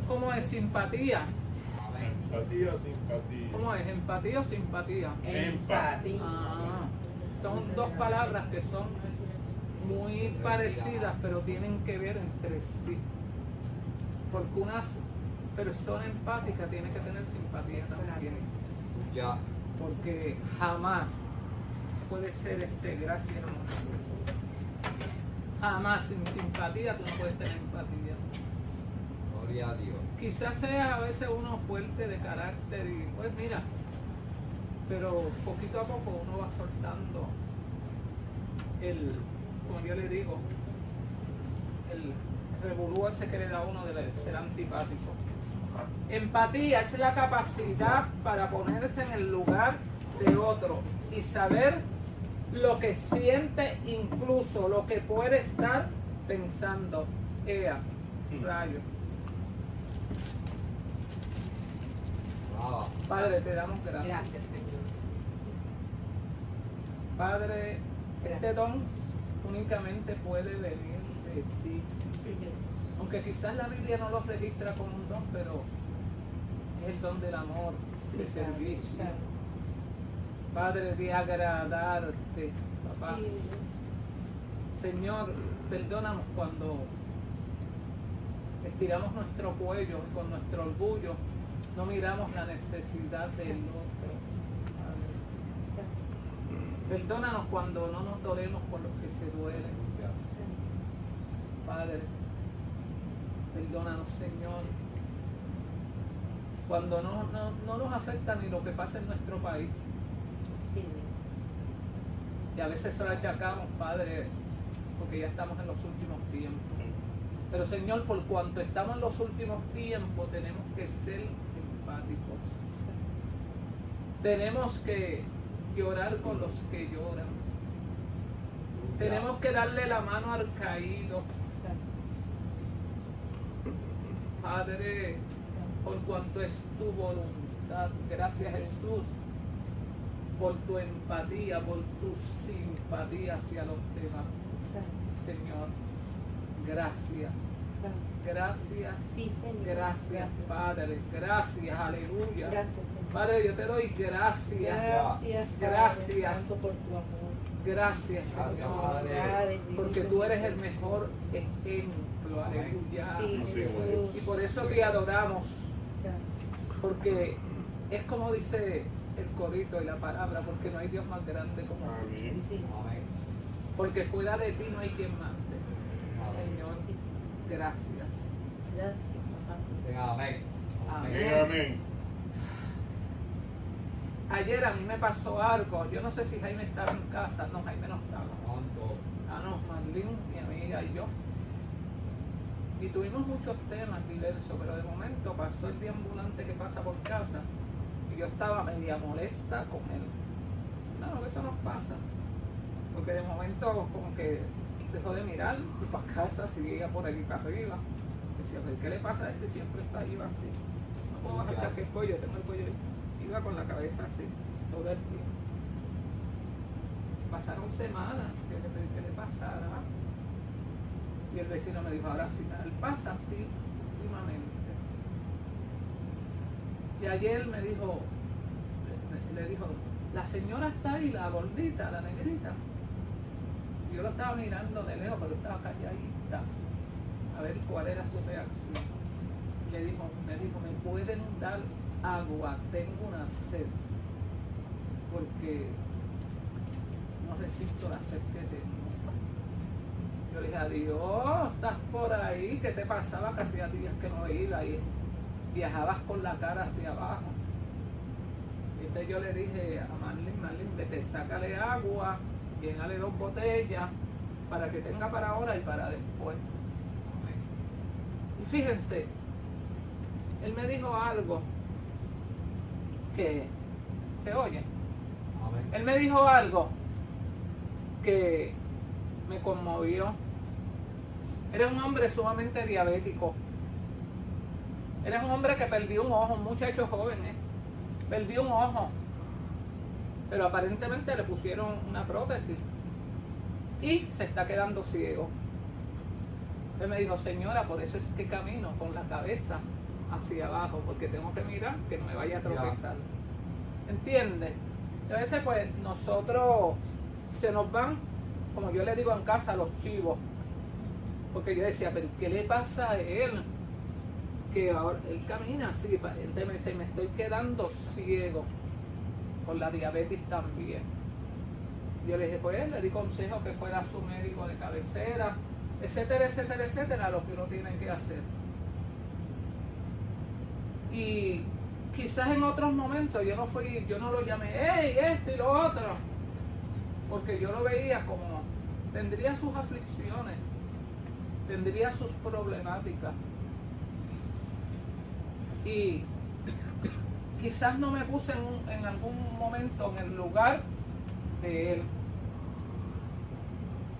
¿Cómo es simpatía? Empatía, simpatía. ¿Cómo es? ¿Empatía o simpatía? Empatía. Ah, son dos palabras que son muy parecidas, pero tienen que ver entre sí. Porque una persona empática tiene que tener simpatía también. Ya. Porque jamás puede ser gracias. Jamás sin simpatía tú no puedes tener empatía. Gloria a Dios. Quizás sea a veces uno fuerte de carácter y pues mira, pero poquito a poco uno va soltando como yo le digo, el revolú ese que le da a uno de ser antipático. Empatía es la capacidad para ponerse en el lugar de otro y saber lo que siente, incluso lo que puede estar pensando. Rayo. Brava. Padre, te damos gracias. Gracias, Señor. Padre, este don únicamente puede venir de ti. Aunque quizás la Biblia no lo registra como un don, pero es el don del amor, de servicio. Padre, de agradarte, papá. Señor, perdónanos cuando estiramos nuestro cuello y con nuestro orgullo no miramos la necesidad del otro. Perdónanos cuando no nos dolemos por los que se duelen. Padre, perdónanos, Señor, cuando no nos afecta ni lo que pasa en nuestro país. Y a veces se lo achacamos, Padre, porque ya estamos en los últimos tiempos. Pero, Señor, por cuanto estamos en los últimos tiempos, tenemos que ser empáticos. Tenemos que llorar con los que lloran. Tenemos que darle la mano al caído. Padre, por cuanto es tu voluntad. Gracias, Jesús, por tu empatía, por tu simpatía hacia los demás. Señor, gracias. Gracias. Sí, Señor. Gracias, Padre. Gracias, aleluya. Gracias, Señor. Padre, yo te doy gracias. Gracias, Gracias. Tanto por tu amor. Gracias, Gracias, Señor. Padre. Porque tú eres el mejor ejemplo. Aleluya. Sí, Sí, Jesús. Y por eso te adoramos. Porque es como dice el corito y la palabra, porque no hay Dios más grande como tú. Amén. Sí. Amén. Porque fuera de ti no hay quien mande. Señor, Sí, gracias. gracias, papá. Dicen amén. Amén. Amén. Ayer a mí me pasó algo. Yo no sé si Jaime estaba en casa. No, Jaime no estaba. Pronto. Ah, no, Marlene, mi amiga y yo. Y tuvimos muchos temas diversos, pero de momento pasó el deambulante que pasa por casa y yo estaba media molesta con él. No, eso nos pasa. Porque de momento como que dejó de mirar, fui para casa, seguía por ahí para arriba. Decía, ¿qué le pasa a este? Siempre está ahí así. No puedo bajar casi el cuello, tengo el cuello. Iba con la cabeza así, todo el tiempo. Pasaron semanas que le pedí que le pasara. Y el vecino me dijo, ahora sí, él pasa así últimamente. Y ayer me dijo, le dijo, la señora está ahí, la gordita, la negrita. Yo lo estaba mirando de lejos, pero estaba calladita, a ver cuál era su reacción. Me dijo, ¿me pueden dar agua? Tengo una sed, porque no resisto la sed que tengo. Yo le dije, adiós, estás por ahí, ¿qué te pasaba? Que hacía días que no iba y viajabas con la cara hacia abajo. Y entonces yo le dije a Marlene, vete, sácale agua, llénale 2 botellas para que tenga para ahora y para después. Y fíjense, él me dijo algo que se oye. Amén. Él me dijo algo que me conmovió. Era un hombre sumamente diabético. Era un hombre que perdió un ojo, un muchacho joven, perdió un ojo. Pero aparentemente le pusieron una prótesis y se está quedando ciego. Él me dijo, señora, por eso es que camino con la cabeza hacia abajo porque tengo que mirar que no me vaya a tropezar. ¿Entiendes? Y a veces pues nosotros se nos van, como yo le digo en casa, los chivos. Porque yo decía, pero ¿qué le pasa a él? Que ahora él camina así, entonces me dice, me estoy quedando ciego, con la diabetes también. Yo le dije, pues le di consejo que fuera su médico de cabecera, etcétera, etcétera, etcétera, lo que uno tiene que hacer. Y quizás en otros momentos yo no lo llamé, ¡hey, esto y lo otro! Porque yo lo veía como, tendría sus aflicciones, tendría sus problemáticas. Y quizás no me puse en algún momento en el lugar de él.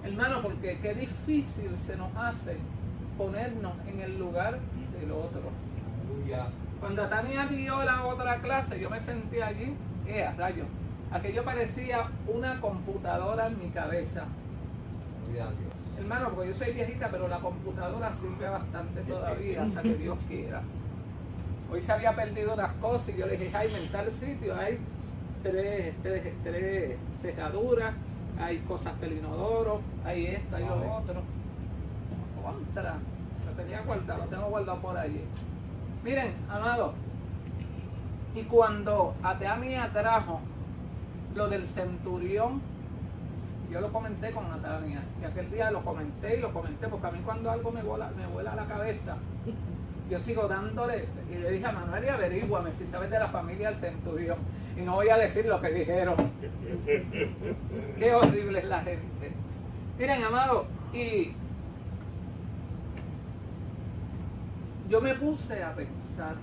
Hermano, porque qué difícil se nos hace ponernos en el lugar del otro. Aleluya. Cuando Tania dio la otra clase, yo me senté allí, rayo, aquello parecía una computadora en mi cabeza. Gloria a Dios. Hermano, porque yo soy viejita, pero la computadora sirve bastante todavía, hasta que Dios quiera. Hoy se había perdido unas cosas y yo le dije, Jaime, en tal sitio hay tres cejaduras, hay cosas del inodoro, hay esto, hay lo otro. Contra, lo tenía guardado, lo tengo guardado por allí. Miren, amado, y cuando Atania trajo lo del centurión, yo lo comenté con Natania, y aquel día lo comenté, porque a mí cuando algo me vuela a la cabeza, yo sigo dándole, y le dije a Manuel, y averíguame si sabes de la familia del centurión, y no voy a decir lo que dijeron. Qué horrible es la gente. Miren, amado, y yo me puse a pensar,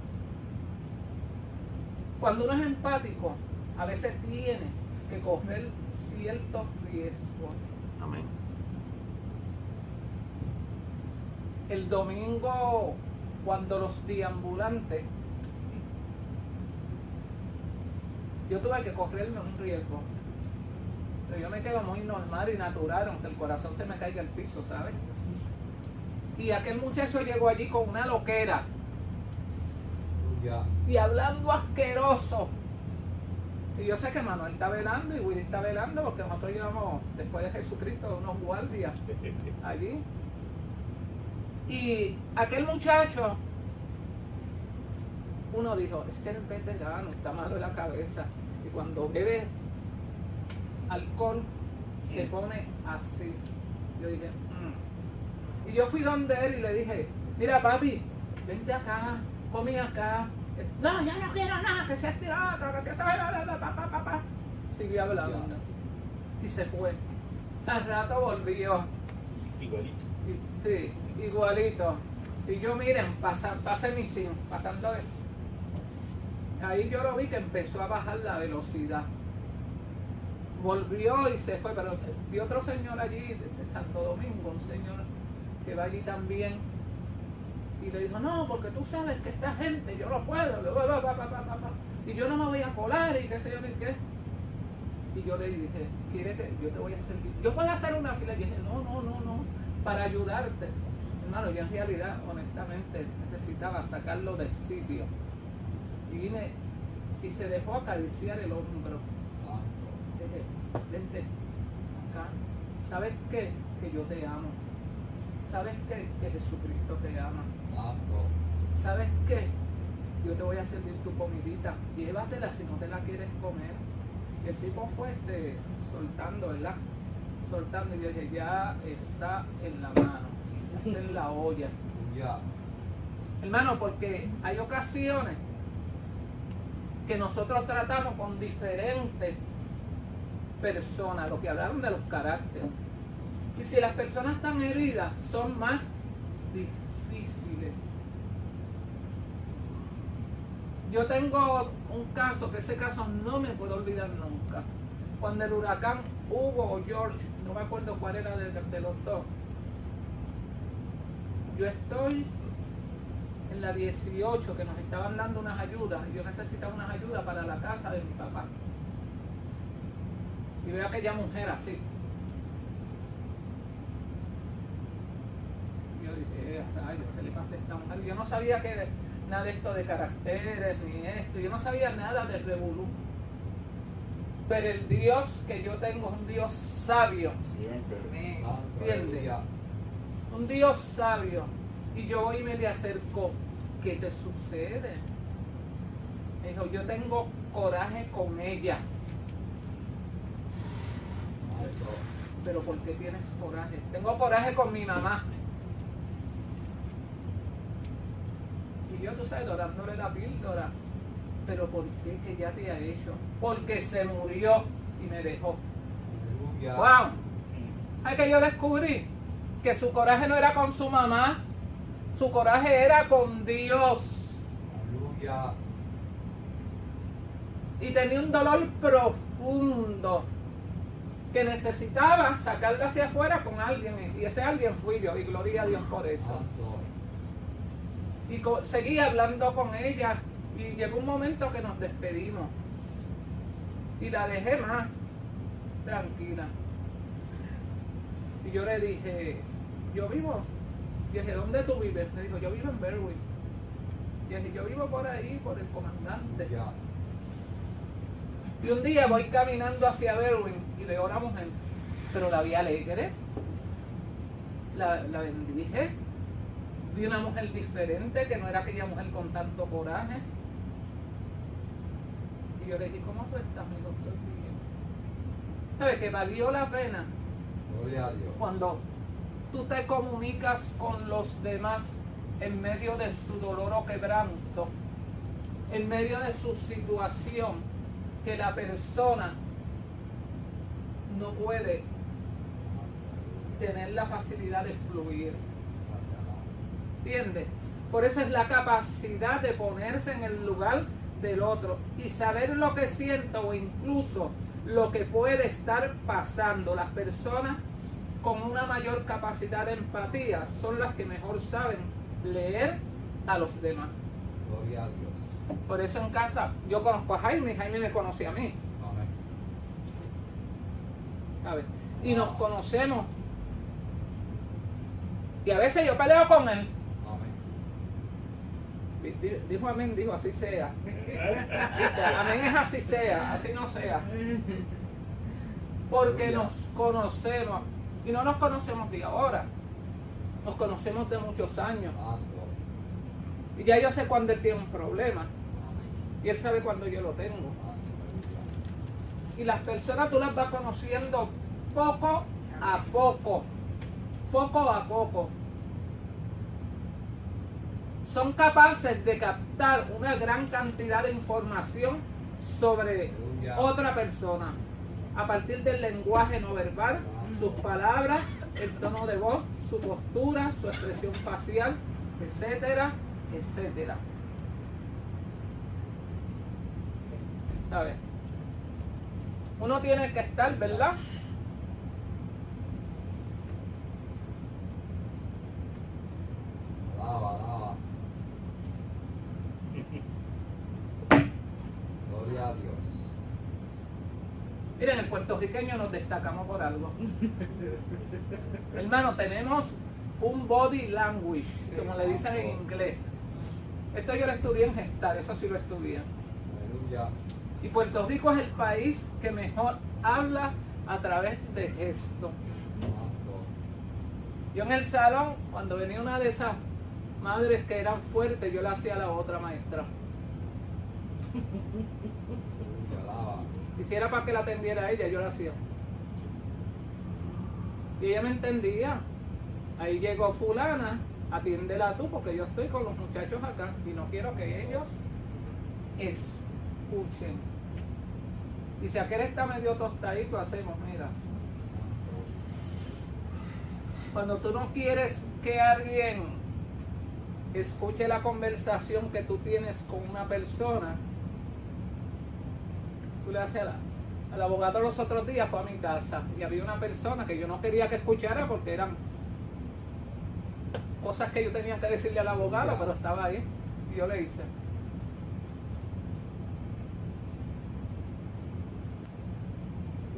cuando uno es empático, a veces tiene que coger ciertos riesgos. Amén. El domingo, cuando los deambulantes, yo tuve que correrme un riesgo. Pero yo me quedo muy normal y natural, aunque el corazón se me caiga al piso, ¿sabes? Y aquel muchacho llegó allí con una loquera Aleluya. y hablando asqueroso. Y yo sé que Manuel está velando y Willy está velando porque nosotros llevamos, después de Jesucristo, unos guardias allí. Y aquel muchacho, uno dijo, es que eres veterano, está malo de la cabeza. Y cuando bebe alcohol, se pone así. Yo dije, Y yo fui donde él y le dije, mira papi, vente acá, comí acá. No, yo no quiero nada, que sea teatro, que sea... Siguió hablando. Y se fue. Al rato volvió. Igualito. Sí, igualito. Y yo, miren, pasé mi sim, pasando de... Ahí yo lo vi que empezó a bajar la velocidad. Volvió y se fue, pero vi otro señor allí, de Santo Domingo, un señor que va allí también. Y le dijo, no, porque tú sabes que esta gente, yo no puedo, y yo no me voy a colar y qué sé yo ni qué. Y yo le dije, ¿quiere que yo te voy a servir? Yo puedo hacer una fila. Y dije, no, para ayudarte. Hermano, yo en realidad, honestamente, necesitaba sacarlo del sitio. Y vine y se dejó acariciar el hombro. Dije, vente acá. ¿Sabes qué? Que yo te amo. ¿Sabes qué? Que Jesucristo te ama. ¿Sabes qué? Yo te voy a servir tu comidita. Llévatela si no te la quieres comer. Y el tipo fue soltando, ¿verdad? Soltando. Y yo dije, ya está en la mano. Está en la olla. Hermano, porque hay ocasiones que nosotros tratamos con diferentes personas, lo que hablaron de los caracteres. Y si las personas están heridas, son más difíciles. Yo tengo un caso, que ese caso no me puedo olvidar nunca. Cuando el huracán Hugo o George, no me acuerdo cuál era de los dos. Yo estoy en la 18, que nos estaban dando unas ayudas, y yo necesitaba unas ayudas para la casa de mi papá. Y veo a aquella mujer así. Yo dije, rayos, ¿qué le pasa a esta mujer? Y yo no sabía nada de esto de caracteres, ni esto. Yo no sabía nada de revolú. Pero el Dios que yo tengo es un Dios sabio. Siempre. Amén. ¿Entiendes? Aleluya. Un Dios sabio. Y yo voy y me le acerco. ¿Qué te sucede? Me dijo, yo tengo coraje con ella. Santo. Pero ¿por qué tienes coraje? Tengo coraje con mi mamá. Y yo, tú sabes, dorándole la píldora. Pero ¿por qué? ¿Qué ya te ha hecho? Porque se murió y me dejó. Aleluya. ¡Wow! Ay, que yo descubrí que su coraje no era con su mamá, su coraje era con Dios. Aleluya. Y tenía un dolor profundo que necesitaba sacarlo hacia afuera con alguien. Y ese alguien fui yo, y gloria a Dios por eso. Santo. Y seguí hablando con ella. Y llegó un momento que nos despedimos. Y la dejé más tranquila. Y yo le dije, yo vivo. Y dije, ¿dónde tú vives? Me dijo, yo vivo en Berwick. Y dije, yo vivo por ahí, por el comandante. Ya. Y un día voy caminando hacia Berwick y veo a una mujer, pero la vi alegre. La bendije. Vi una mujer diferente, que no era aquella mujer con tanto coraje. Y yo le dije, ¿cómo tú estás? Me dijo, estoy bien. ¿Sabes que valió la pena? Gloria a Dios. Cuando tú te comunicas con los demás en medio de su dolor o quebranto, en medio de su situación, que la persona no puede tener la facilidad de fluir. Gracias, amado. ¿Entiendes? Por eso es la capacidad de ponerse en el lugar del otro y saber lo que siento o incluso lo que puede estar pasando. Las personas con una mayor capacidad de empatía son las que mejor saben leer a los demás. Gloria a Dios. Por eso en casa yo conozco a Jaime, Jaime me conoce a mí, Amén. ¿sabes? Y nos conocemos. Y a veces yo peleo con él. Amén. Dijo amén, dijo así sea. Amén es así sea, así no sea. Porque nos conocemos. Y no nos conocemos de ahora. Nos conocemos de muchos años. Santo. Y ya yo sé cuando él tiene un problema. Amén. Y él sabe cuando yo lo tengo. Aleluya. Y las personas tú las vas conociendo poco a poco. Poco a poco. Son capaces de captar una gran cantidad de información sobre Aleluya. otra persona. A partir del lenguaje no verbal, sus palabras, el tono de voz, su postura, su expresión facial, etcétera, etcétera. ¿Sabes? Uno tiene que estar, ¿verdad? Alaba, alaba. Gloria a Dios. Miren, el puertorriqueño nos destacamos por algo. Hermano, tenemos un body language, como le dicen en inglés. Esto yo lo estudié en Gestal, eso sí lo estudié. Aleluya. Y Puerto Rico es el país que mejor habla a través de gestos. Santo. Yo en el salón, cuando venía una de esas madres que eran fuertes, yo le hacía a la otra maestra. Aleluya, alaba. Y si era para que la atendiera a ella, yo la hacía. Y ella me entendía. Ahí llegó fulana, atiéndela tú, porque yo estoy con los muchachos acá y no quiero que ellos escuchen. Y si aquel está medio tostadito, hacemos, mira. Cuando tú no quieres que alguien escuche la conversación que tú tienes con una persona, tú le haces al abogado los otros días, fue a mi casa y había una persona que yo no quería que escuchara porque eran cosas que yo tenía que decirle al abogado, pero estaba ahí y yo le hice.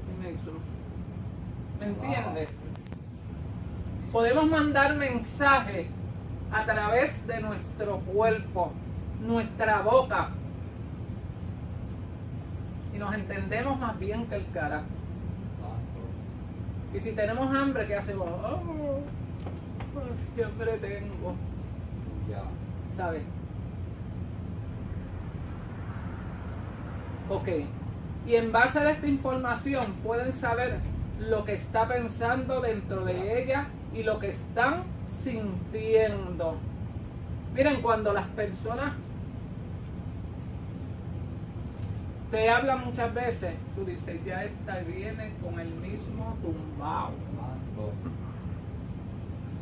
Y me hizo. ¿Me entiendes? Podemos mandar mensajes a través de nuestro cuerpo. nuestra boca. Y nos entendemos más bien que el cara. Santo. Y si tenemos hambre, ¿qué hacemos? Oh, ¿qué hambre tengo? Aleluya. ¿Sabes? Ok. Y en base a esta información pueden saber lo que está pensando dentro de ella y lo que están sintiendo. Miren, cuando las personas te hablan muchas veces, tú dices, ya esta viene con el mismo tumbao. Santo.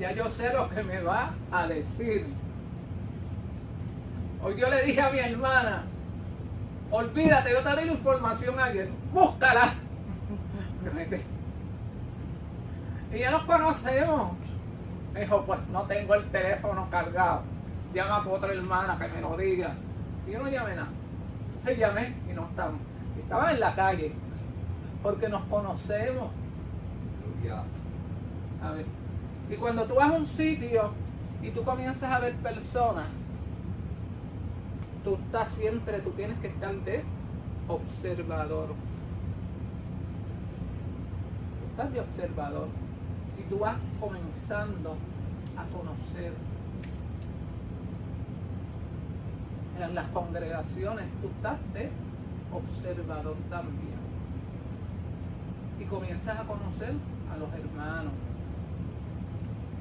Ya yo sé lo que me va a decir. Hoy yo le dije a mi hermana, olvídate, yo te di la información ayer, búscala. Y ya nos conocemos. Me dijo, pues no tengo el teléfono cargado. Llama a tu otra hermana que me lo diga. Y yo no llamé nada. Y llamé y no estamos. Estaban en la calle. Porque nos conocemos. Aleluya. A ver. Y cuando tú vas a un sitio y tú comienzas a ver personas, tú tienes que estar de observador. Tú estás de observador. Y tú vas comenzando a conocer. En las congregaciones tú estás de observador también. Y comienzas a conocer a los hermanos.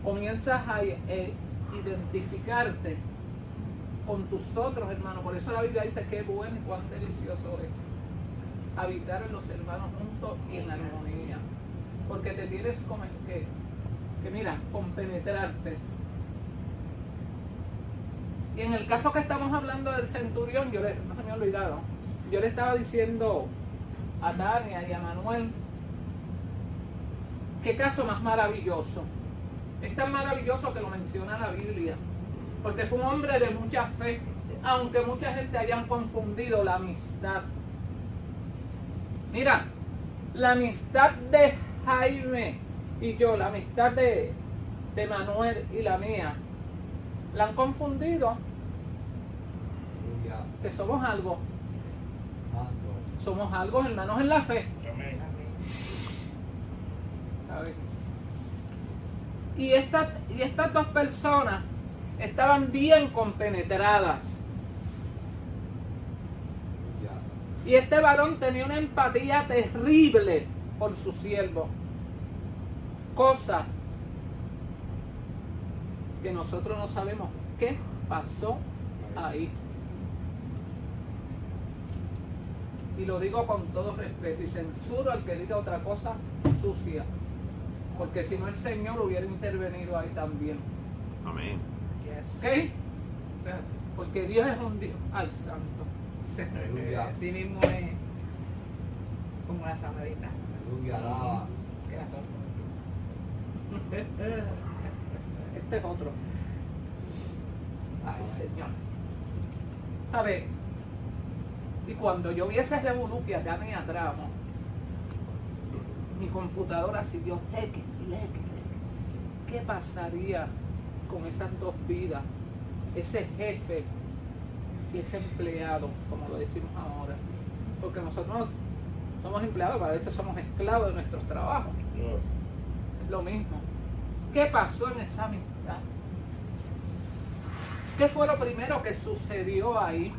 Comienzas a identificarte con tus otros hermanos. Por eso la Biblia dice que bueno y cuán delicioso es habitar en los hermanos juntos y en armonía. Porque te tienes como que mira, compenetrarte. Y en el caso que estamos hablando del centurión, no se me ha olvidado, yo le estaba diciendo a Tania y a Manuel, qué caso más maravilloso. Es tan maravilloso que lo menciona la Biblia, porque fue un hombre de mucha fe, aunque mucha gente hayan confundido la amistad. Mira, la amistad de Jaime y yo, la amistad de Manuel y la mía, la han confundido, Aleluya. que somos algo. Santo. Somos algo, hermanos, en la fe. Amén. ¿Sabes? Y estas dos personas estaban bien compenetradas. Aleluya. Y este varón tenía una empatía terrible por su siervo. Cosa que nosotros no sabemos qué pasó ahí. Y lo digo con todo respeto y censuro al que diga otra cosa sucia. Porque si no el Señor hubiera intervenido ahí también. Amén. Yes. ¿Ok? Eso es así. Porque Dios es un Dios al santo. Aleluya. Así mismo es como la samadita. Aleluya. Alaba. Que las dos. Este es otro. Ay, Señor. A ver. Y cuando yo vi ese revolú que acá me atramo, mi computadora siguió leque. ¿Qué pasaría con esas dos vidas? Ese jefe y ese empleado, como lo decimos ahora. Porque nosotros somos empleados, pero a veces somos esclavos de nuestros trabajos. Es lo mismo. ¿Qué pasó en esa amistad? ¿Qué fue lo primero que sucedió ahí?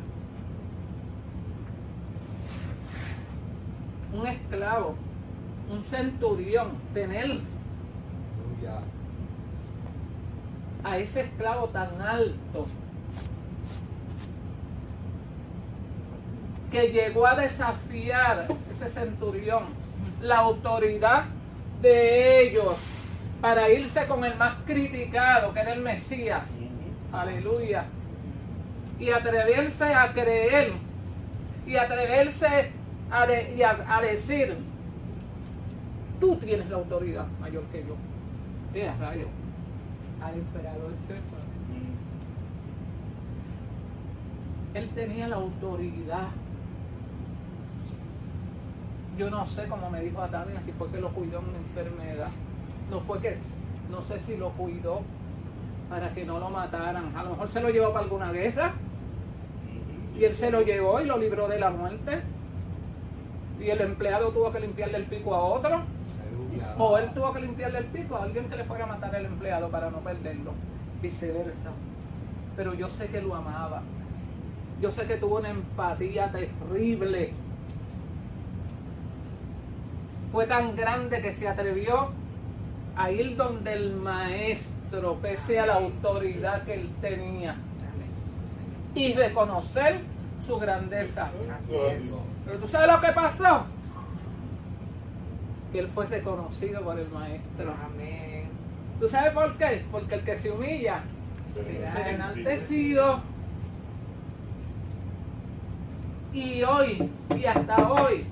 Un esclavo, un centurión, tener Aleluya. a ese esclavo tan alto que llegó a desafiar ese centurión la autoridad de ellos para irse con el más criticado, que era el Mesías. Aleluya. Y atreverse a creer y atreverse a decir, tú tienes la autoridad mayor que yo. Rayo. Al emperador César. Él tenía la autoridad. Yo no sé, como me dijo a Tania, si fue que lo cuidó en una enfermedad. No sé si lo cuidó para que no lo mataran. A lo mejor se lo llevó para alguna guerra Y él se lo llevó y lo libró de la muerte. Y el empleado tuvo que limpiarle el pico a otro. Aleluya. O él tuvo que limpiarle el pico a alguien que le fuera a matar al empleado para no perderlo. Viceversa. Pero yo sé que lo amaba. Yo sé que tuvo una empatía terrible. Fue tan grande que se atrevió a ir donde el maestro, pese a la autoridad que él tenía, y reconocer su grandeza. Así es. Pero ¿tú sabes lo que pasó? Que él fue reconocido por el maestro. Amén. ¿Tú sabes por qué? Porque el que se humilla será enaltecido. Y hoy, y hasta hoy,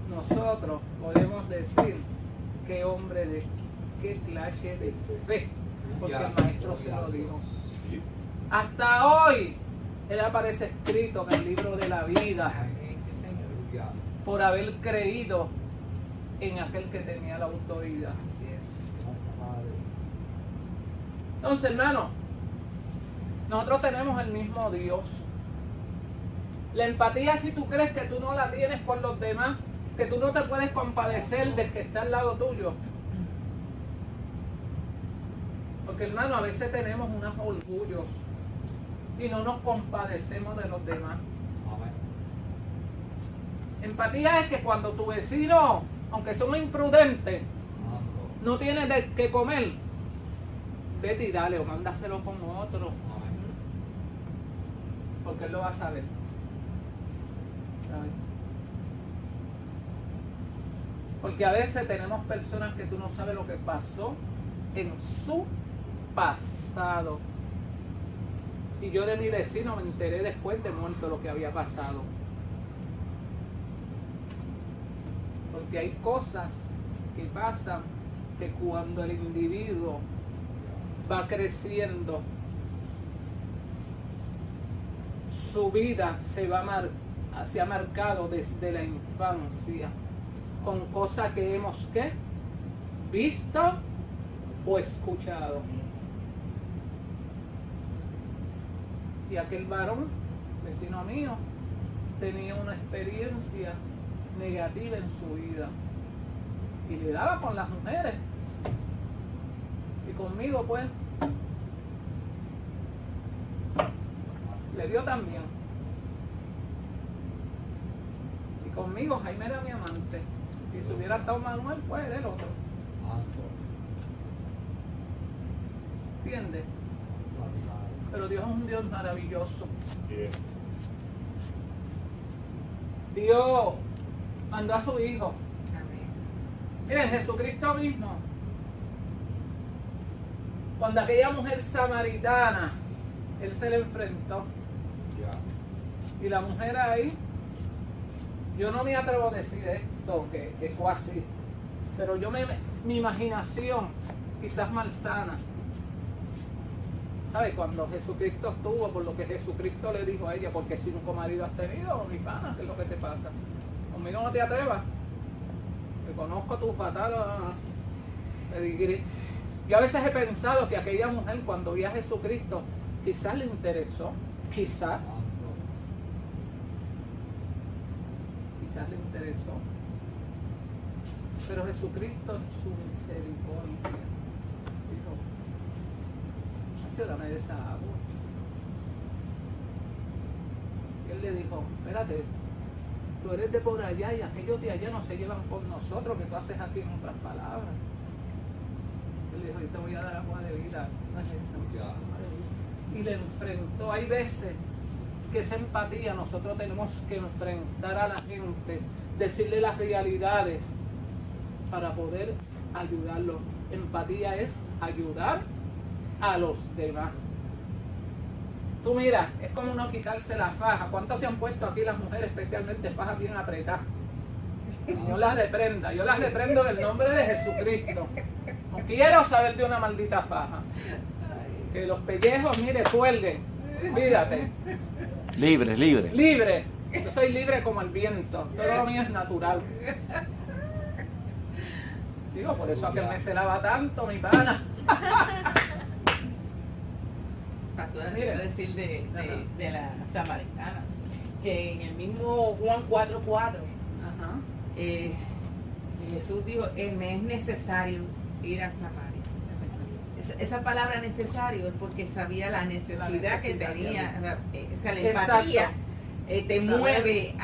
nosotros podemos decir qué hombre de qué clase de fe, porque el maestro se lo dijo. Hasta hoy, él aparece escrito en el libro de la vida Amén, sí, Señor. Aleluya. por haber creído en aquel que tenía la autoridad. Así es. Gracias, Padre. Entonces, hermano, nosotros tenemos el mismo Dios. La empatía, si tú crees que tú no la tienes por los demás, que tú no te puedes compadecer del que está al lado tuyo. Porque, hermano, a veces tenemos unos orgullos y no nos compadecemos de los demás. Amén. Empatía es que cuando tu vecino, aunque son imprudentes, Santo. no tiene de qué comer, vete y dale o mándaselo con otro, Amén. porque él lo va a saber. ¿Sabes? Porque a veces tenemos personas que tú no sabes lo que pasó en su pasado. Y yo de mi vecino me enteré después de muerto lo que había pasado. Porque hay cosas que pasan que cuando el individuo va creciendo, su vida se ha marcado desde la infancia con cosas que hemos ¿qué? Visto o escuchado. Y aquel varón, vecino mío, tenía una experiencia negativa en su vida y le daba con las mujeres y conmigo pues le dio también. Y conmigo Jaime era mi amante. Y si hubiera estado Manuel, pues era el otro. Santo. ¿Entiendes? Santo. Pero Dios es un Dios maravilloso. Dios mandó a su Hijo. Amén. Miren, Jesucristo mismo, cuando aquella mujer samaritana, Él se le enfrentó. Ya. Y la mujer ahí, yo no me atrevo a decir esto, que fue así, pero mi imaginación, quizás malsana, ¿sabes? Cuando Jesucristo estuvo, por lo que Jesucristo le dijo a ella, porque 5 maridos has tenido, mi pana, ¿qué es lo que te pasa? Conmigo no te atrevas, que conozco tu fatal pedigrí. Yo a veces he pensado que aquella mujer, cuando vio a Jesucristo, quizás le interesó, quizás le interesó, pero Jesucristo en su misericordia dijo: dame de esa agua. Y él le dijo: espérate, tú eres de por allá y aquellos de allá no se llevan por nosotros, que tú haces aquí en otras palabras. Él dijo: yo te voy a dar agua de vida, no es esa, agua de vida. Y le enfrentó. Hay veces que esa empatía nosotros tenemos que enfrentar a la gente, decirle las realidades para poder ayudarlos. Empatía es ayudar a los demás. Tú mira, es como no quitarse la faja. ¿Cuántos se han puesto aquí las mujeres, especialmente fajas bien apretadas? Yo las reprenda, yo las reprendo en el nombre de Jesucristo. No quiero saber de una maldita faja. Que los pellejos, mire, cuelguen. Cuídate. Libre, libre. Libre. Yo soy libre como el viento. Todo lo mío es natural. Digo, por eso aquel me celaba tanto, mi pana. pastora Mire. iba a decir Ajá. de la samaritana, que en el mismo Juan 4:4 Ajá. Jesús dijo, me es necesario ir a Samaria. Esa palabra necesario es porque sabía la necesidad que necesidad que tenía, o sea, la Exacto. empatía te Saber. mueve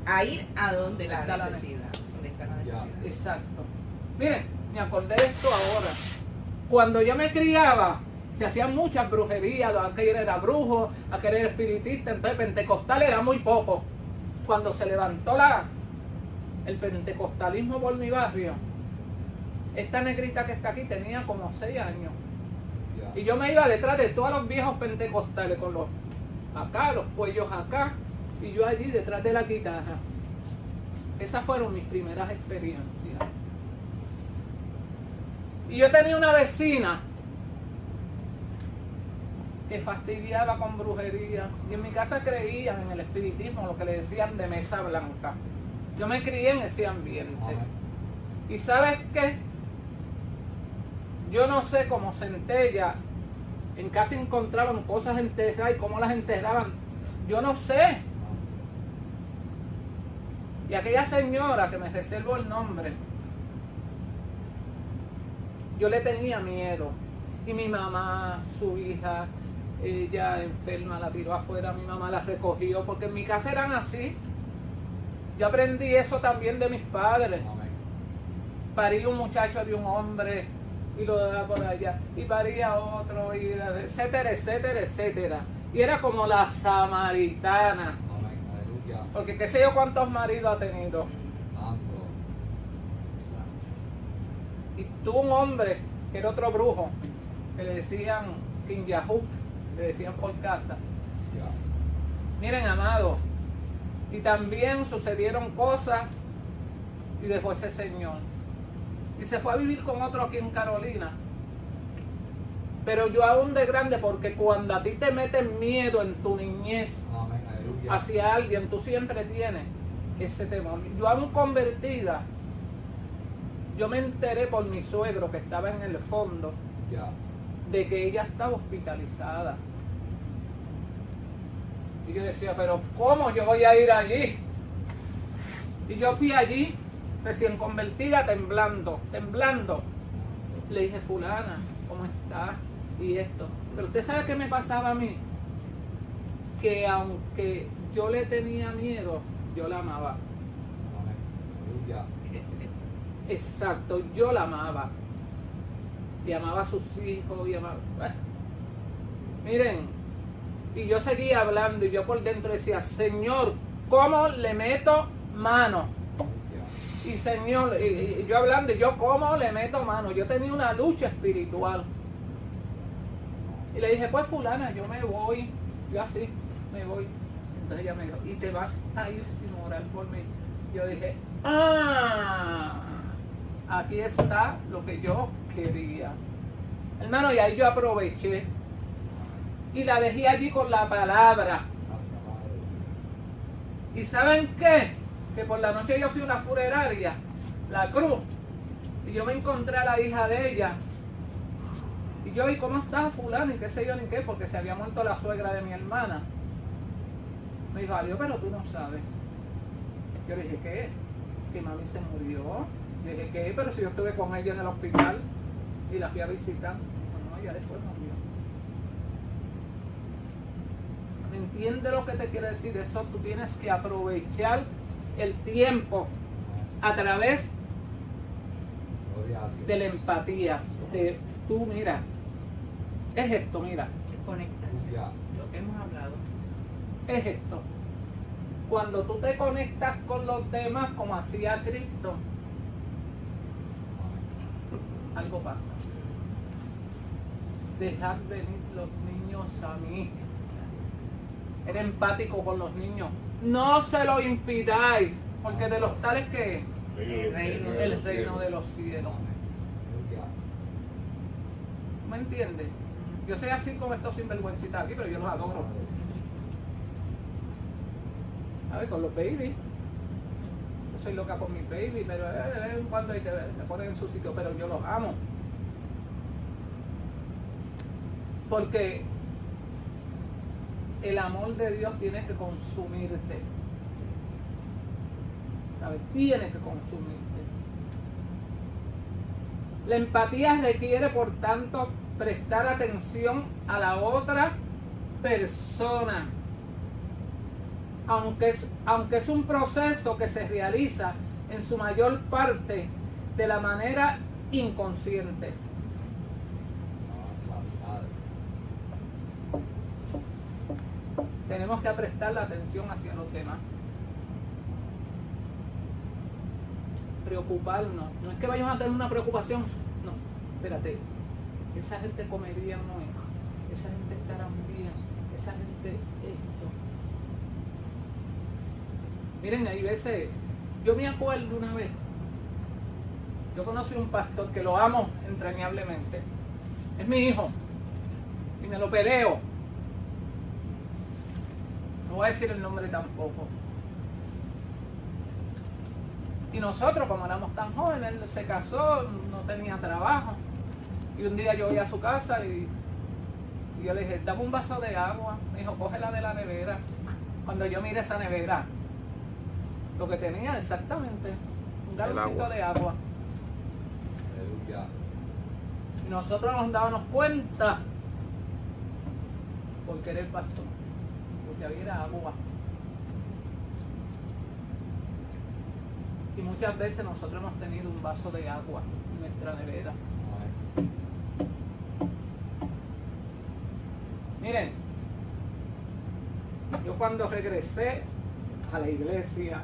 a ir a donde la Está la necesidad, donde está la Ya. necesidad. Exacto. Miren, me acordé de esto ahora. Cuando yo me criaba, se hacían muchas brujerías, aquel era brujo, aquel era espiritista, entonces pentecostal era muy poco. Cuando se levantó el pentecostalismo por mi barrio, esta negrita que está aquí tenía como 6 años. Ya. Y yo me iba detrás de todos los viejos pentecostales con los cuellos acá, y yo allí detrás de la guitarra. Esas fueron mis primeras experiencias. Y yo tenía una vecina que fastidiaba con brujería. Y en mi casa creían en el espiritismo, lo que le decían de mesa blanca. Yo me crié en ese ambiente. Amén. ¿Y sabes qué? Yo no sé cómo Centella en casa encontraban cosas enterradas y cómo las enterraban. Yo no sé. Y aquella señora, que me reservo el nombre, yo le tenía miedo. Y mi mamá, su hija, ella enferma, la tiró afuera, mi mamá la recogió, porque en mi casa eran así. Yo aprendí eso también de mis padres. Amén. Parí un muchacho de un hombre y lo daba por allá, y paría otro, y etcétera, etcétera, etcétera. Y era como la samaritana, Amén. Aleluya. porque qué sé yo cuántos maridos ha tenido. Santo. Y tuvo un hombre que era otro brujo, que le decían King Yahoo, le decían por casa. Ya. Miren, amados, y también sucedieron cosas y dejó ese señor. Y se fue a vivir con otro aquí en Carolina. Pero yo aún de grande, porque cuando a ti te meten miedo en tu niñez Amén. Aleluya. hacia alguien, tú siempre tienes ese temor. Yo aún convertida, yo me enteré por mi suegro que estaba en el fondo Ya. de que ella estaba hospitalizada. Y yo decía, pero ¿cómo yo voy a ir allí? Y yo fui allí, recién convertida, temblando. Le dije, fulana, ¿cómo estás? Y esto. Pero usted sabe qué me pasaba a mí, que aunque yo le tenía miedo, yo la amaba. Amén. Aleluya. Exacto, yo la amaba. Y amaba a sus hijos, y amaba... Miren, y yo seguía hablando, y yo por dentro decía, Señor, ¿cómo le meto mano? Aleluya. Y Señor, y yo hablando, y yo ¿cómo le meto mano? Yo tenía una lucha espiritual. Y le dije, pues fulana, yo me voy. Yo así, me voy. Entonces ella me dijo, ¿y te vas a ir sin orar por mí? Yo dije, aquí está lo que yo quería. Hermano, y ahí yo aproveché. Y la dejé allí con la palabra. Gracias, Padre. ¿Y saben qué? Que por la noche yo fui a una funeraria, la Cruz, y yo me encontré a la hija de ella. Y yo, ¿y cómo está fulano? Y qué sé yo ni qué, porque se había muerto la suegra de mi hermana. Me dijo, adiós, pero tú no sabes. Yo le dije, ¿qué? Que mami se murió. Le dije, ¿qué? Pero si yo estuve con ella en el hospital y la fui a visitar. Dijo, no, ella después murió. ¿Me entiendes lo que te quiere decir? Eso tú tienes que aprovechar el tiempo a través Gloria a Dios. de la empatía. De tú, mira, es esto, mira, Conectarse. Aleluya. Lo que hemos hablado. es esto. Cuando tú te conectas con los demás como hacía Cristo, Amén. algo pasa. Dejad venir los niños a mí. Era empático con los niños. No se lo impidáis, porque de los tales que El reino el reino de los cielos. Amén. Aleluya. ¿Me entiendes? Yo soy así como estos sinvergüencitas aquí, pero yo los adoro. A ver, con los babies. Yo soy loca con mis babies, pero de vez en cuando hay que me ponen en su sitio, pero yo los amo. Porque el amor de Dios tiene que consumirte. ¿Sabes? Tiene que consumirte. La empatía requiere, por tanto, prestar atención a la otra persona. Aunque es un proceso que se realiza en su mayor parte de la manera inconsciente. Tenemos que prestar la atención hacia los demás. Preocuparnos. No es que vayamos a tener una preocupación. No, espérate. Esa gente comería no es. Esa gente estará bien. Esa gente esto. Miren, hay veces, yo me acuerdo una vez, yo conocí un pastor que lo amo entrañablemente. Es mi hijo. Y me lo peleo. No voy a decir el nombre tampoco. Y nosotros, como éramos tan jóvenes, él se casó, no tenía trabajo. Y un día yo voy a su casa y yo le dije, dame un vaso de agua. Me dijo, cógela de la nevera. Cuando yo miré esa nevera, lo que tenía exactamente, un galoncito de agua. Y nosotros nos dábamos cuenta, porque era el pastor, porque había agua. Y muchas veces nosotros hemos tenido un vaso de agua en nuestra nevera. Miren, yo cuando regresé a la iglesia,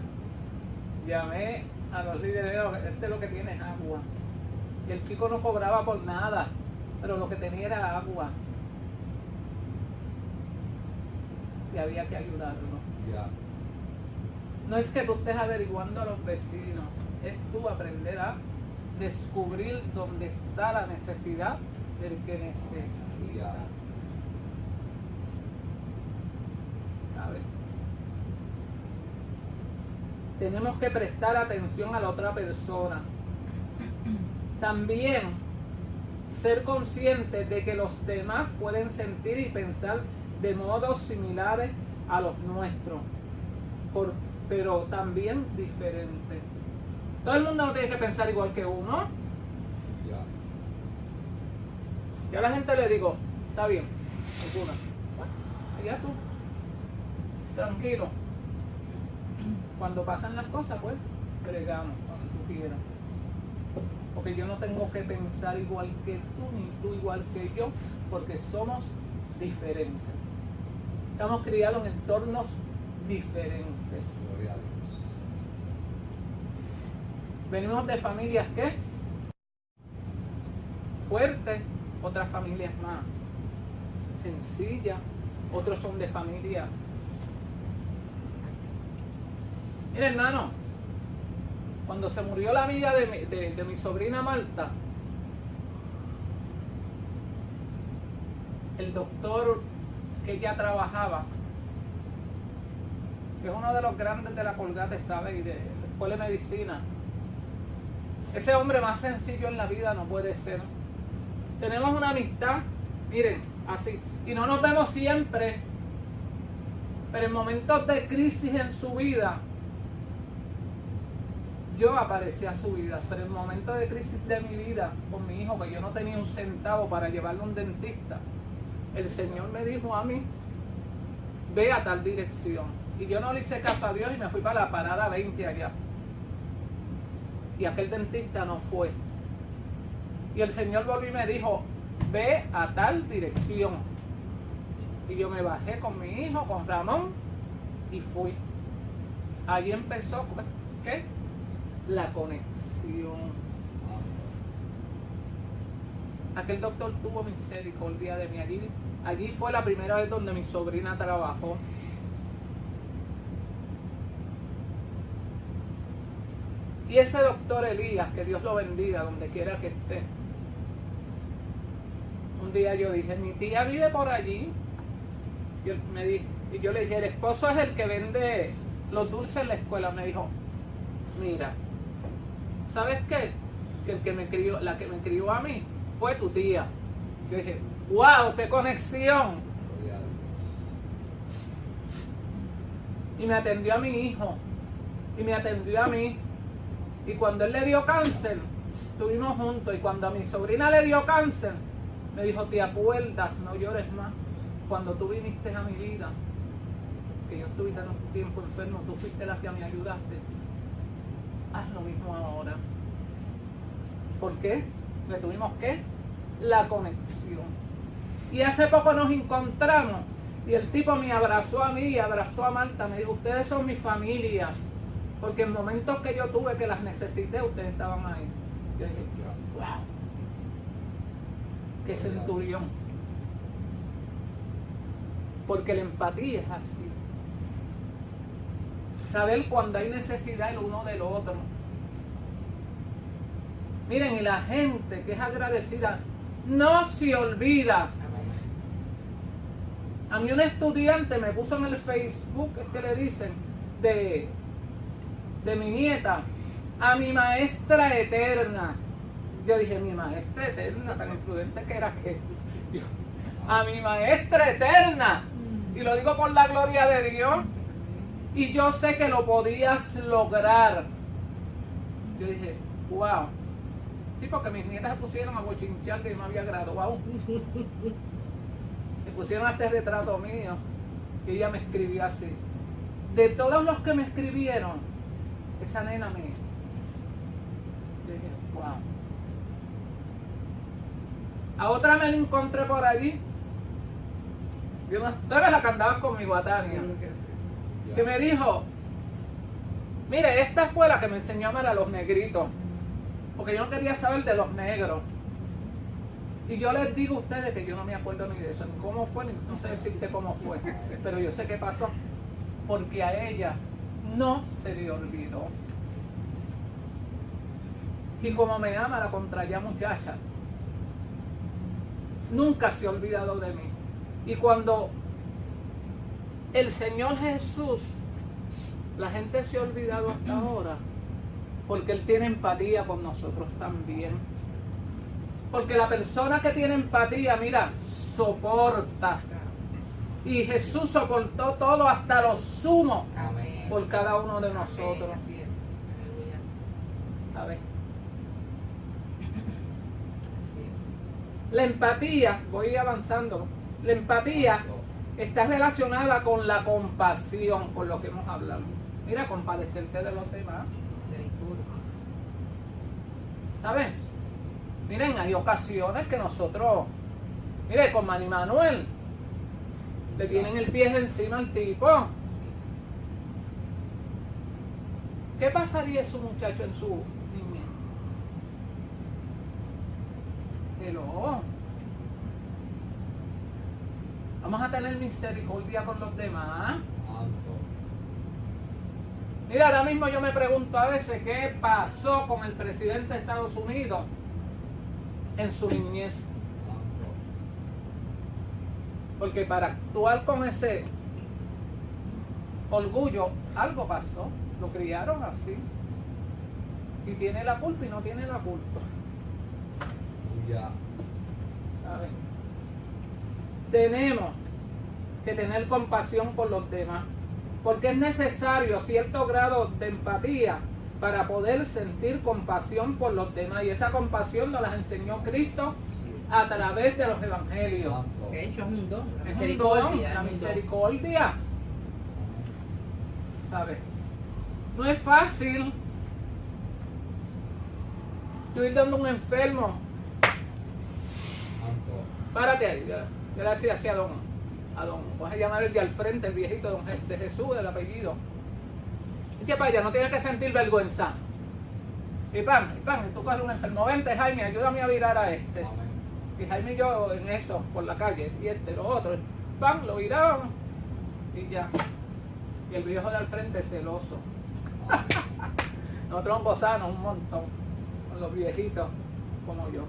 llamé a los líderes, este es lo que tiene es agua. Y el chico no cobraba por nada, pero lo que tenía era agua. Y había que ayudarlo. No es que tú estés averiguando a los vecinos, es tú aprender a descubrir dónde está la necesidad del que necesita. ¿Sabes? Tenemos que prestar atención a la otra persona. También ser conscientes de que los demás pueden sentir y pensar de modos similares a los nuestros, pero también diferentes. Todo el mundo no tiene que pensar igual que uno. Yo a la gente le digo, está bien, alguna. Bueno, allá tú, tranquilo. Cuando pasan las cosas, pues, bregamos, cuando tú quieras. Porque yo no tengo que pensar igual que tú, ni tú igual que yo, porque somos diferentes. Estamos criados en entornos diferentes. Venimos de familias que fuertes, otras familias más sencillas, otros son de familia. Mira, hermano, cuando se murió la amiga de mi sobrina Marta, el doctor que ella trabajaba, que es uno de los grandes de la Colgate, ¿sabe? Y de la escuela de medicina. Ese hombre más sencillo en la vida no puede ser. Tenemos una amistad, miren, así. Y no nos vemos siempre, pero en momentos de crisis en su vida, yo aparecí a su vida. Pero en momentos de crisis de mi vida, con mi hijo, que yo no tenía un centavo para llevarlo a un dentista, el Señor me dijo a mí, ve a tal dirección. Y yo no le hice caso a Dios y me fui para la parada 20 allá. Y aquel dentista no fue. Y el Señor volvió y me dijo, ve a tal dirección. Y yo me bajé con mi hijo, con Ramón, y fui. Allí empezó, ¿qué? La conexión. Aquel doctor tuvo misericordia de mí. Allí fue la primera vez donde mi sobrina trabajó. Y ese doctor Elías, que Dios lo bendiga donde quiera que esté. Un día yo dije, mi tía vive por allí. Y yo le dije, el esposo es el que vende los dulces en la escuela. Me dijo, mira, ¿sabes qué? Que la que me crió a mí fue tu tía. Yo dije, wow, qué conexión. Y me atendió a mi hijo. Y me atendió a mí. Y cuando él le dio cáncer, estuvimos juntos. Y cuando a mi sobrina le dio cáncer, me dijo, ¿te acuerdas? No llores más. Cuando tú viniste a mi vida, que yo estuve tanto tiempo enfermo, tú fuiste la que me ayudaste. Haz lo mismo ahora. ¿Por qué? Le tuvimos que la conexión. Y hace poco nos encontramos y el tipo me abrazó a mí y abrazó a Marta. Me dijo, ustedes son mi familia. Porque en momentos que yo tuve que las necesité, ustedes estaban ahí. Yo dije, wow. Qué centurión. Porque la empatía es así. Saber cuando hay necesidad el uno del otro. Miren, y la gente que es agradecida no se olvida. A mí un estudiante me puso en el Facebook, es que le dicen, de mi nieta, a mi maestra eterna. Yo dije, mi maestra eterna, tan imprudente que era que yo, a mi maestra eterna. Y lo digo por la gloria de Dios. Y yo sé que lo podías lograr. Yo dije, wow. Sí, porque mis nietas se pusieron a bochinchar que yo me había graduado. Se pusieron a este retrato mío. Y ella me escribió así. De todos los que me escribieron, esa nena mía. Yo dije, wow. A otra me la encontré por allí. Yo no, tú eres la que andaba conmigo, a Tania. Que me dijo, mire, esta fue la que me enseñó a amar a los negritos. Porque yo no quería saber de los negros. Y yo les digo a ustedes que yo no me acuerdo ni de eso, ni cómo fue, ni no sé decirte cómo fue. Pero yo sé qué pasó. Porque a ella no se le olvidó. Y como me ama la contraria muchacha, nunca se ha olvidado de mí. Y cuando el Señor Jesús, la gente se ha olvidado hasta ahora, porque Él tiene empatía con nosotros también. Porque la persona que tiene empatía, mira, soporta. Y Jesús soportó todo hasta lo sumo. Amén. Por cada uno de nosotros. Amén, así es. A ver. La empatía, voy avanzando. La empatía está relacionada con la compasión, con lo que hemos hablado. Mira, compadecerte de los demás. ¿Sabes? Miren, hay ocasiones que nosotros, mire, con Manny Manuel, le tienen el pie encima al tipo. ¿Qué pasaría ese muchacho en su niñez? Pero vamos a tener misericordia con los demás. Mira, ahora mismo yo me pregunto a veces qué pasó con el presidente de Estados Unidos en su niñez. Porque para actuar con ese orgullo, algo pasó. Lo criaron así. Y tiene la culpa y no tiene la culpa. A ver. Tenemos que tener compasión por los demás. Porque es necesario cierto grado de empatía para poder sentir compasión por los demás. Y esa compasión nos la enseñó Cristo a través de los evangelios. De hecho, es un don. La Es misericordia. un don, la misericordia. ¿Sabes? No es fácil. Estoy dando un enfermo. Párate ahí. Gracias a don. Vas a llamar el de al frente, el viejito de Jesús, del apellido. Y que para allá, no tienes que sentir vergüenza. Y pan, tú coges un enfermo. Vente, Jaime, ayúdame a virar a este. Y Jaime y yo en eso, por la calle, y lo otro. Pan, lo viraban y ya. Y el viejo de al frente celoso. Nosotros gozanos un montón con los viejitos como yo.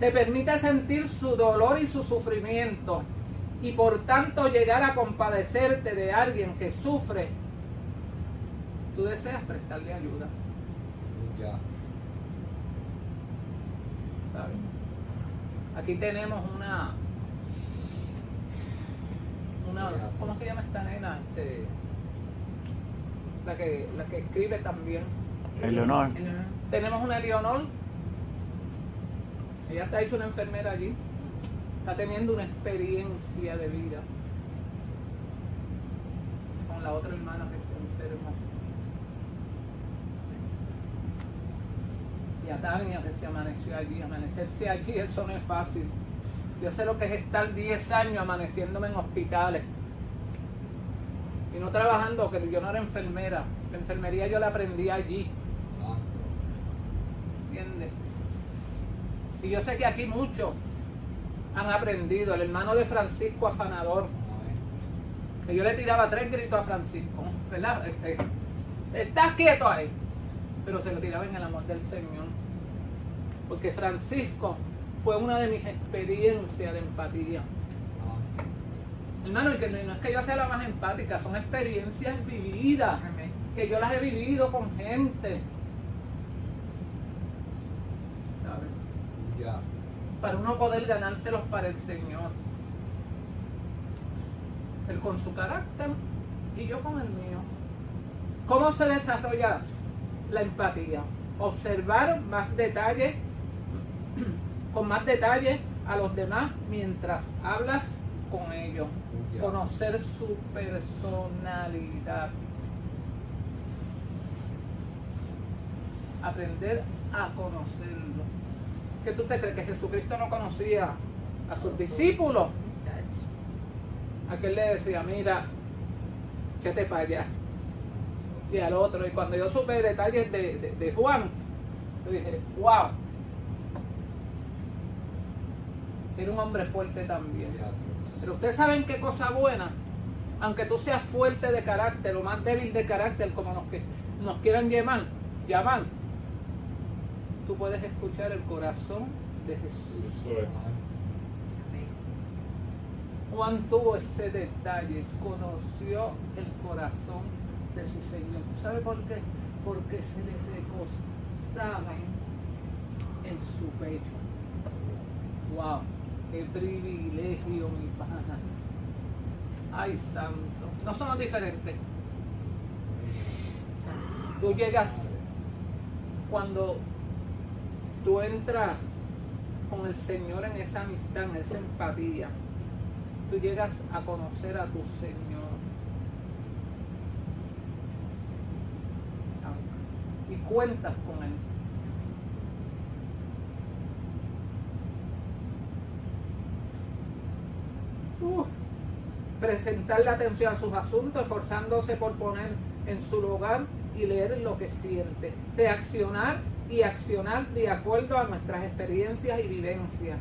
Te permite sentir su dolor y su sufrimiento y por tanto llegar a compadecerte de alguien que sufre. Tú deseas prestarle ayuda. ¿Sabes? Aquí tenemos una ¿cómo se llama esta nena? La que escribe también. Eleonor. Tenemos una Eleonor, ella está hecha una enfermera allí, está teniendo una experiencia de vida con la otra hermana que está enferma. Y a Tania que se amaneció allí, amanecerse allí, eso no es fácil. Yo sé lo que es estar 10 años amaneciéndome en hospitales y no trabajando, que yo no era enfermera. La enfermería yo la aprendí allí. ¿Entiendes? Y yo sé que aquí muchos han aprendido. El hermano de Francisco Afanador, que yo le tiraba 3 gritos a Francisco, ¿verdad? Estás quieto ahí. Pero se lo tiraba en el amor del Señor. Porque Francisco fue una de mis experiencias de empatía. Hermano, y que no es que yo sea la más empática, son experiencias vividas, que yo las he vivido con gente. ¿Sabes? Ya. Para uno poder ganárselos para el Señor. Él con su carácter y yo con el mío. ¿Cómo se desarrolla la empatía? Observar más detalles, con más detalle a los demás mientras hablas con ellos. Conocer su personalidad. Aprender a conocerlo. ¿Qué tú te crees? ¿Que Jesucristo no conocía a sus discípulos? Aquel le decía, mira, échate para allá. Y al otro. Y cuando yo supe detalles de Juan, yo dije, wow. Era un hombre fuerte también. Pero ustedes saben qué cosa buena, aunque tú seas fuerte de carácter o más débil de carácter, como nos quieran llamar, tú puedes escuchar el corazón de Jesús. Eso es. Juan tuvo ese detalle, conoció el corazón de su Señor. ¿Tú sabes por qué? Porque se le recostaba en su pecho. ¡Wow! ¡Qué privilegio, mi pana! ¡Ay, santo! No somos diferentes. Tú llegas, cuando tú entras con el Señor en esa amistad, en esa empatía, tú llegas a conocer a tu Señor. Y cuentas con Él. Presentarle atención a sus asuntos, esforzándose por poner en su lugar y leer lo que siente. Reaccionar y accionar de acuerdo a nuestras experiencias y vivencias.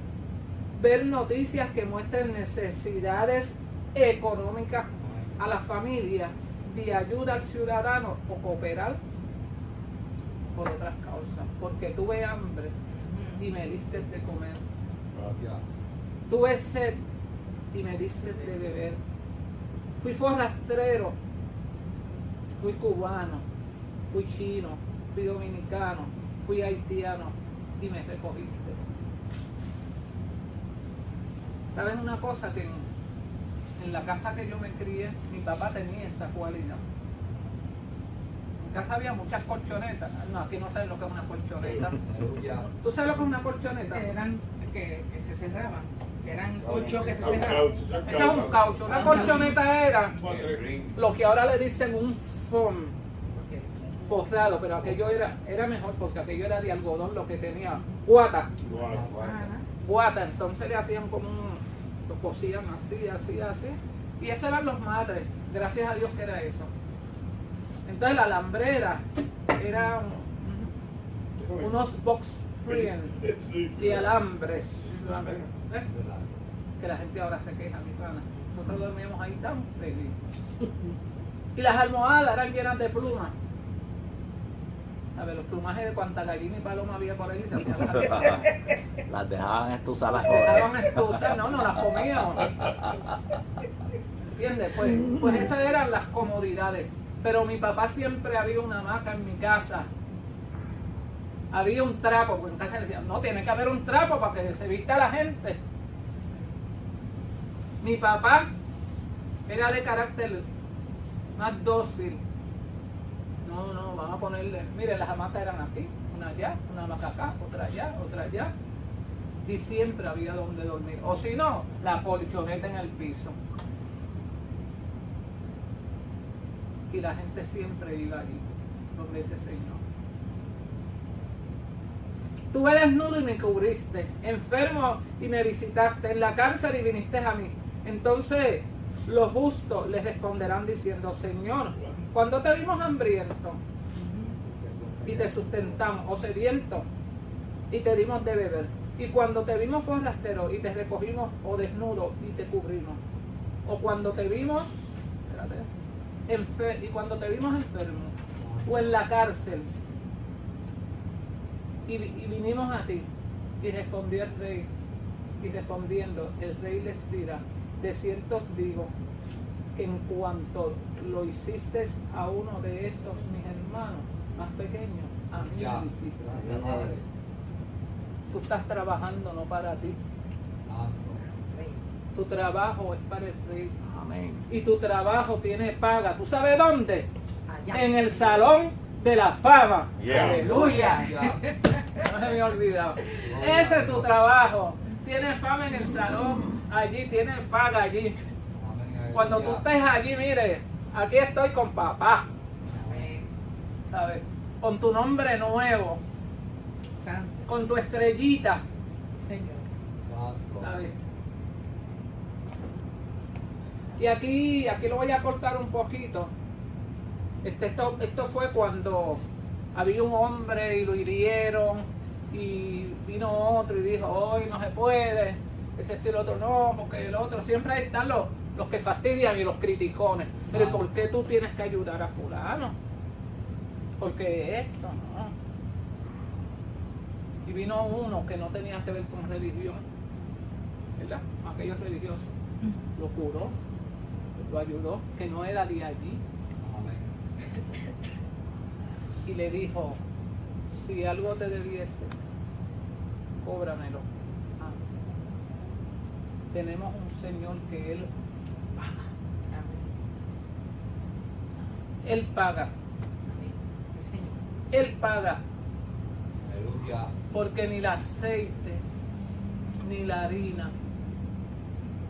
Ver noticias que muestren necesidades económicas a la familia, de ayuda al ciudadano o cooperar por otras causas. Porque tuve hambre y me diste de comer. Tuve sed y me diste de beber. Fui forrastrero, fui cubano, fui chino, fui dominicano, fui haitiano y me recogiste. ¿Saben una cosa? Que en la casa que yo me crié, mi papá tenía esa cualidad. En casa había muchas colchonetas. No, aquí no saben lo que es una colchoneta. ¿Tú sabes lo que es una colchoneta? Eran que se cerraban. Eran 8 que se cerraban. Ese es un caucho. Una colchoneta era lo que ahora le dicen un foam forrado, pero aquello era mejor porque aquello era de algodón, lo que tenía guata. Guata, entonces le hacían como lo cosían así. Y eso eran los madres, gracias a Dios que era eso. Entonces la alambrera era unos box springs de alambres. ¿Eh? Que la gente ahora se queja, mi pana. Nosotros dormíamos ahí tan feliz. Y las almohadas eran llenas de plumas. A ver, los plumajes de cuanta gallina y paloma había por ahí se hacían Las dejaban estuzar las dejaban estuzar, no las comíamos. ¿Entiendes? Pues esas eran las comodidades. Pero mi papá siempre había una hamaca en mi casa. Había un trapo, porque en casa decían, no, tiene que haber un trapo para que se vista la gente. Mi papá Era de carácter más dócil. No, vamos a ponerle, mire, las hamacas eran aquí, una allá, una hamaca acá, otra allá. Y siempre había donde dormir. O si no, la colchoneta en el piso. Y la gente siempre iba allí, donde ese Señor. Tuve desnudo y me cubriste, enfermo y me visitaste, en la cárcel y viniste a mí. Entonces los justos les responderán diciendo, Señor, cuando te vimos hambriento y te sustentamos, o sediento y te dimos de beber, y cuando te vimos forastero y te recogimos, o desnudo y te cubrimos, o cuando te vimos, y cuando te vimos enfermo, o en la cárcel, y vinimos a ti. Y respondió el rey, y respondiendo el rey les dirá, de cierto os digo, que en cuanto lo hiciste a uno de estos mis hermanos más pequeños, a mí Ya. lo hiciste. Gracias, Padre. Tú estás trabajando no para ti, Santo. tu trabajo es para el rey. Amén. Y tu trabajo tiene paga. ¿Tú sabes dónde? Allá. En el salón de la fama. Yeah. Aleluya. Ya. No se me ha olvidado. Ese es tu trabajo. Tienes fama en el salón. Allí tienes paga allí. Amén. Cuando tú Aleluya. estés allí, mire, aquí estoy con papá. Amén. ¿Sabes? Con tu nombre nuevo. Santo. Con tu estrellita. Señor. Santo. ¿Sabes? Y aquí lo voy a cortar un poquito. Esto fue cuando había un hombre y lo hirieron y vino otro y dijo, hoy no se puede, ese el otro no, porque el otro, siempre ahí están los que fastidian y los criticones. Pero ¿por qué tú tienes que ayudar a fulano? Porque esto, no. Y vino uno que no tenía que ver con religión, ¿verdad? Aquellos religiosos, lo curó, lo ayudó, que no era de allí. Amén. Y le dijo, si algo te debiese, cóbramelo. Ah. Tenemos un Señor que Él paga. Él paga. Amén. Sí, Señor. Él paga. Aleluya. Porque ni el aceite ni la harina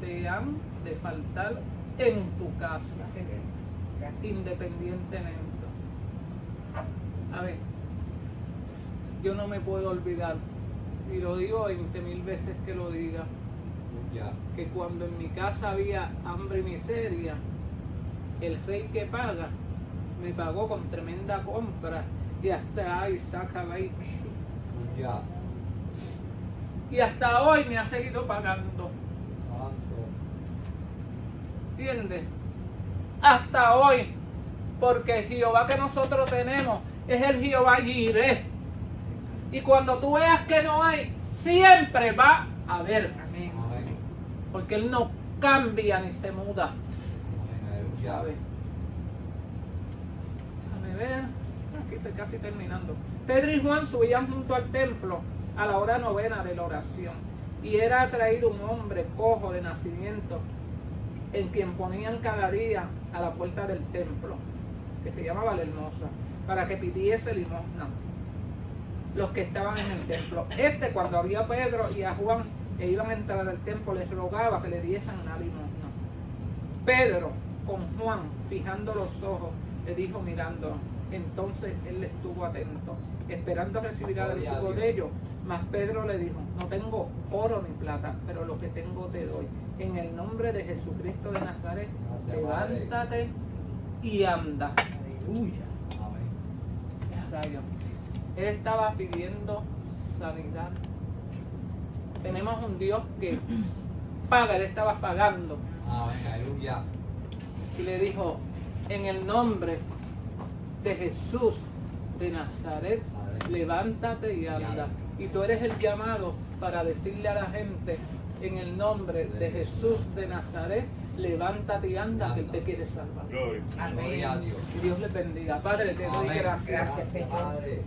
te han de faltar en tu casa, Sí, Señor. Gracias. independientemente. A ver, yo no me puedo olvidar, y lo digo 20,000 veces que lo diga, Aleluya. que cuando en mi casa había hambre y miseria, el rey que paga me pagó con tremenda compra y hasta ahí saca ahí. Aleluya. Y hasta hoy me ha seguido pagando. Santo. ¿Entiendes? Hasta hoy. Porque el Jehová que nosotros tenemos es el Jehová Jireh. Y cuando tú veas que no hay, siempre va a haber. Amén. Amén. Porque Él no cambia ni se muda. Amén. Aleluya. ¿Sabes? Déjame ver. Aquí estoy casi terminando. Pedro y Juan subían junto al templo a la hora novena de la oración. Y era traído un hombre cojo de nacimiento, en quien ponían cada día a la puerta del templo, que se llamaba la Hermosa, para que pidiese limosna los que estaban en el templo. Cuando había a Pedro y a Juan e iban a entrar al templo, les rogaba que le diesen una limosna. Pedro, con Juan, fijando los ojos, le dijo mirándolo. Entonces él estuvo atento, esperando recibir del Gloria a jugo Dios. de ellos. Mas Pedro le dijo, no tengo oro ni plata, pero lo que tengo te doy. En el nombre de Jesucristo de Nazaret, Gracias, Padre. levántate y anda. Aleluya. Amén. Es rayo. Él estaba pidiendo sanidad. Tenemos un Dios que paga, él estaba pagando. Amén. Aleluya. Y le dijo, en el nombre de Jesús de Nazaret, levántate y anda. Y tú eres el llamado para decirle a la gente, en el nombre de Jesús de Nazaret, levántate y anda, que Él te quiere salvar. Gloria. Amén. Gloria a Dios. Que Dios les bendiga. Padre, te doy Amén. gracias. Gracias, Señor. Padre.